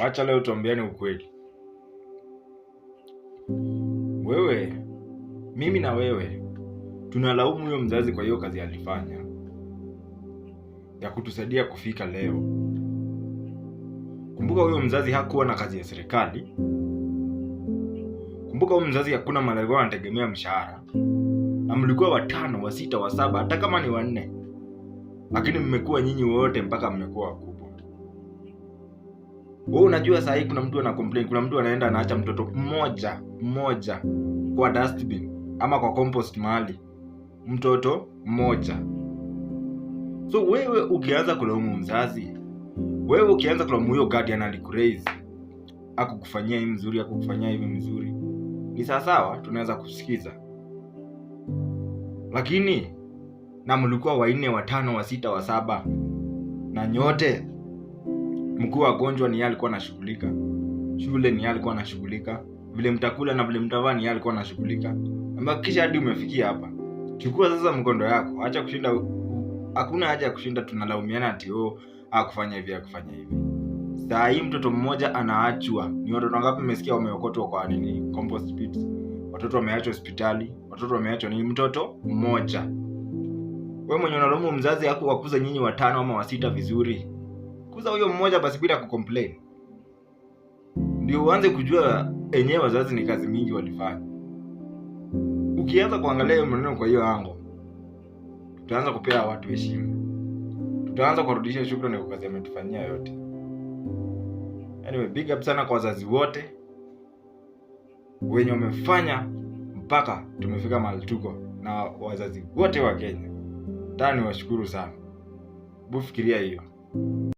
Wacha leo tuambiane ukweli. Mimi na wewe tunalaumu huyo mzazi kwa hiyo kazi alifanya ya kutusaidia kufika leo. Kumbuka huyo mzazi hakuwa na kazi ya serikali. Kumbuka huyo mzazi hakuna mahali alikuwa anategemea mshahara. Na mlikuwa 5, 6, 7, hata kama ni 4. Lakini mmekuwa nyinyi wote mpaka mmekuwa wakubwa. Wewe unajua saa hii kuna mtu ana complain, kuna mtu anaenda anaacha mtoto mmoja kwa dustbin ama kwa compost mahali. Mtoto mmoja. So wewe ukianza kulaumu mzazi, wewe ukianza kulaumu huyo guardian alikurais, hakukufanyia hivi mzuri, hakukufanyia hivi mzuri, ni sawa, tunaweza kusikiza. Lakini na mlikuwa 4, 5, 6, 7 na nyote mkuu wagonjwa ni yeye alikuwa anashughulika. Shule ni yeye alikuwa anashughulika. Vile mtakula na vile mtavaa ni yeye alikuwa anashughulika. Kisha hadi umefikia hapa. Chukua sasa mkondo yako. Acha kushinda, hakuna haja ya kushinda tunalaumiana ati hakufanya hivi, hakufanya hivi. Saa hii mtoto mmoja anaachwa. Ni watoto wangapi mmesikia wameokotwa kwa nini? Compost pits. Watoto wameachwa hospitali, watoto wameachwa ni mtoto mmoja. Wewe mwenye unalaumu mzazi hakuwakuza nyinyi 5 ama 6 vizuri. Kuza huyo mmoja basi bila kucomplain. Ndio uanze kujua enyewe wazazi ni kazi mingi walifanya. Ukianza kuangalia maneno kwa hiyo ango, tutaanza kupea watu heshima. Tutaanza kurudisha shukrani kwa kazi ametufanyia yote. Anyway, big up sana kwa wazazi wote wenye wamefanya mpaka tumefika mahali tuko, na wazazi wote wa Kenya. Tani washukuru sana. Bufikiria hiyo.